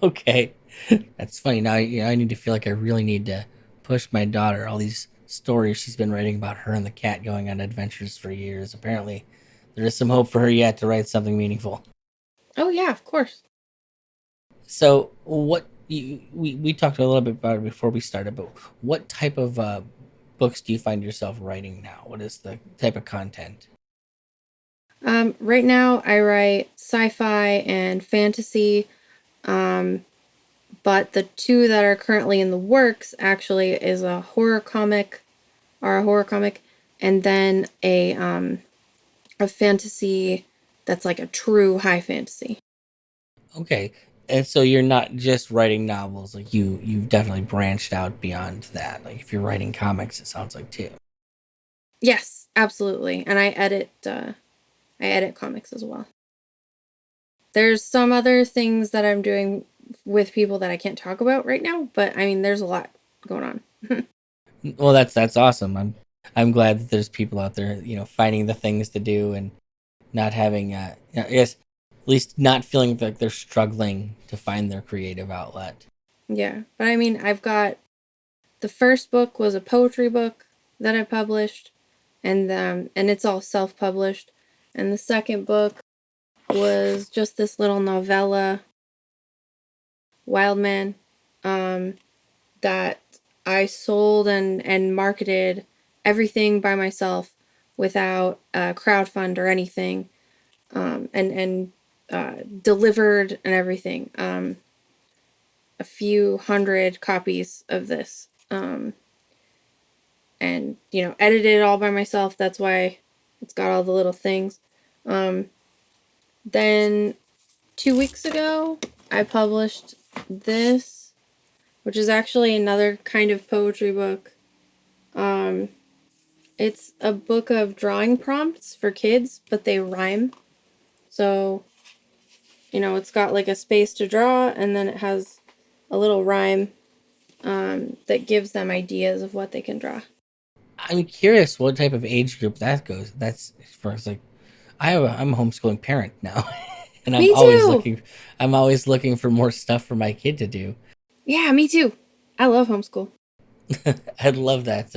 Okay. That's funny. Now I need to feel like I really need to push my daughter. All these stories she's been writing about her and the cat going on adventures for years. Apparently, there is some hope for her yet to write something meaningful. Oh yeah, of course. So, we talked a little bit about it before we started, but what type of books do you find yourself writing now? What is the type of content? Right now I write sci-fi and fantasy. Um, but the two that are currently in the works actually is a horror comic, and then a fantasy that's like a true high fantasy. Okay. And so you're not just writing novels, like you've definitely branched out beyond that. Like if you're writing comics, it sounds like too. Yes, absolutely. And I edit comics as well. There's some other things that I'm doing with people that I can't talk about right now, but I mean there's a lot going on. Well, that's awesome. I'm glad that there's people out there, finding the things to do and not having I guess at least not feeling like they're struggling to find their creative outlet. Yeah. But I mean, I've got the first book was a poetry book that I published, and it's all self-published. And the second book was just this little novella, Wild Man, um, that I sold and marketed everything by myself without a crowdfund or anything, and delivered and everything. A few hundred copies of this, and edited it all by myself. That's why it's got all the little things. Um, then 2 weeks ago, I published this, which is actually another kind of poetry book. Um, it's a book of drawing prompts for kids, but they rhyme. So, it's got like a space to draw, and then it has a little rhyme that gives them ideas of what they can draw. I'm curious what type of age group that goes. That's for it's like I'm a homeschooling parent now, and Me too! I'm always looking for more stuff for my kid to do. Yeah, me too. I love homeschool. I'd love that.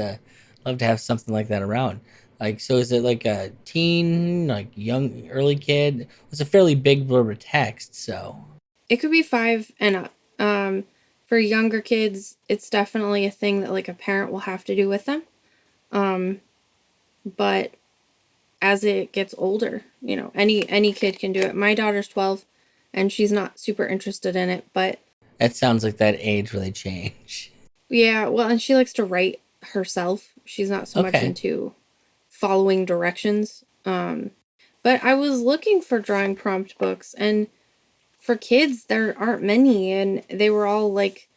Love to have something like that around. Like, so is it like a teen, like young, early kid? It's a fairly big blurb of text, so It could be 5 and up. For younger kids, it's definitely a thing that like a parent will have to do with them. Um, but as it gets older, any kid can do it. My daughter's 12, and she's not super interested in it, but that sounds like that age where they change. yeah, well, and she likes to write herself. She's not so much Okay. into following directions. But I was looking for drawing prompt books, and for kids there aren't many, and they were all like,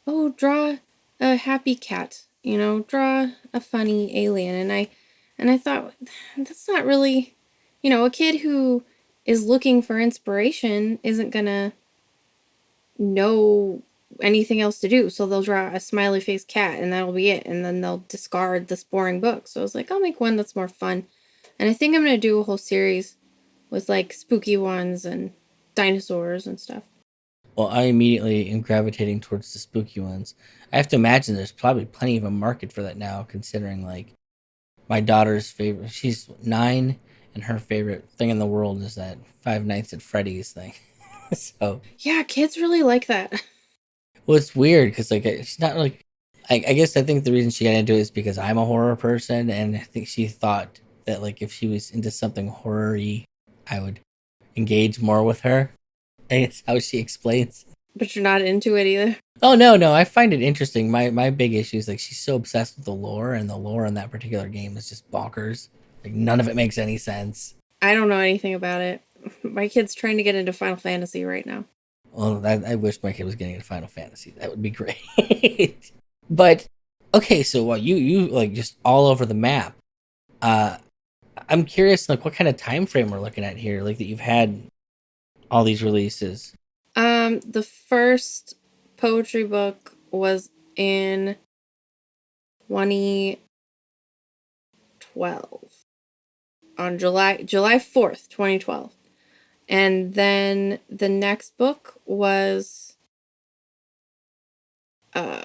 "Oh, draw a happy cat, draw a funny alien." And I thought that's not really, a kid who is looking for inspiration isn't going to know anything else to do. So they'll draw a smiley face cat and that'll be it, and then they'll discard this boring book. So I was like, I'll make one that's more fun. And I think I'm going to do a whole series with like spooky ones and dinosaurs and stuff. Well, I immediately am gravitating towards the spooky ones. I have to imagine there's probably plenty of a market for that now, considering like my daughter's favorite. She's 9, and her favorite thing in the world is that Five Nights at Freddy's thing. So, Yeah, kids really like that. well, it's weird because like she's not like. I guess I think the reason she got into it is because I'm a horror person, and I think she thought that like if she was into something horror-y, I would engage more with her. I guess how she explains. But you're not into it either. Oh no, I find it interesting. My big issue is like she's so obsessed with the lore, and the lore in that particular game is just bonkers. Like none of it makes any sense. I don't know anything about it. My kid's trying to get into Final Fantasy right now. Well, I wish my kid was getting into Final Fantasy. That would be great. But okay, so you like just all over the map. Uh, I'm curious, like what kind of time frame we're looking at here, like that you've had all these releases. The first poetry book was in 2012 on July 4th, 2012. And then the next book was uh,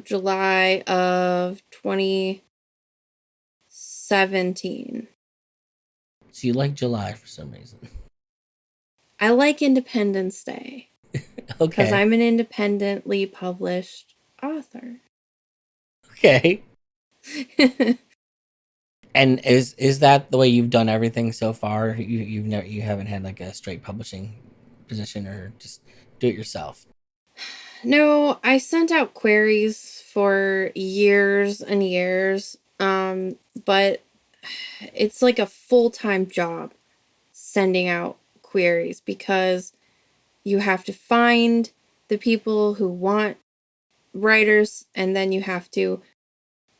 July of 2017. So you like July for some reason. I like Independence Day because Okay. I'm an independently published author. Okay. And is that the way you've done everything so far? You haven't had like a straight publishing position or just do it yourself. No, I sent out queries for years and years, but it's like a full-time job sending out queries because you have to find the people who want writers, and then you have to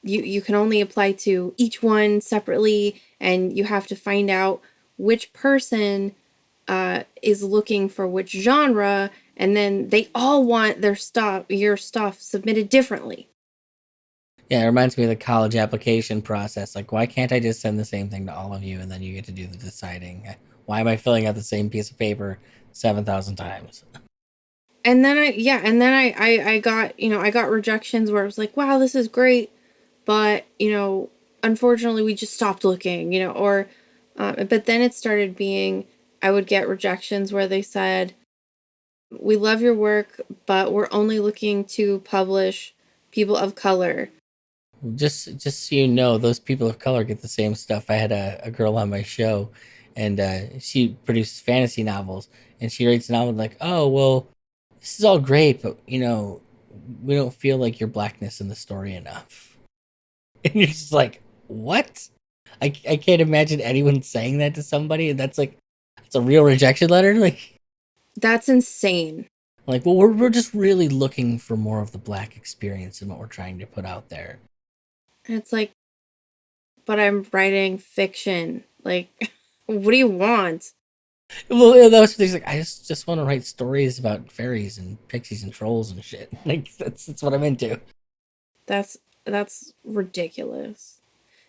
you can only apply to each one separately, and you have to find out which person is looking for which genre, and then they all want your stuff submitted differently. Yeah, it reminds me of the college application process. Like, why can't I just send the same thing to all of you and then you get to do the deciding? Why am I filling out the same piece of paper 7,000 times? And then I got, I got rejections where it was like, wow, this is great, but unfortunately we just stopped looking, or but then it started being, I would get rejections where they said, we love your work, but we're only looking to publish people of color. Just so you know, those people of color get the same stuff. I had a girl on my show, and she produces fantasy novels, and she writes a novel like, "Oh well, this is all great, but we don't feel like your blackness in the story enough." And you're just like, "What?" I can't imagine anyone saying that to somebody, and that's like, it's a real rejection letter. That's insane. Well, we're just really looking for more of the black experience in what we're trying to put out there. And it's like, but I'm writing fiction. Like, what do you want? Well, yeah, that was things like I just want to write stories about fairies and pixies and trolls and shit. Like that's what I'm into. That's ridiculous.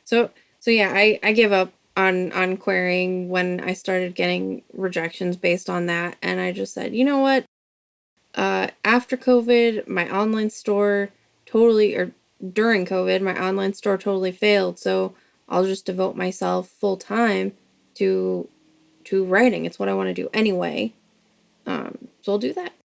So so yeah, I give up on querying when I started getting rejections based on that, and I just said, you know what? After COVID, my online store totally, or during COVID, my online store totally failed. So I'll just devote myself full time to writing. It's what I want to do anyway. So I'll do that.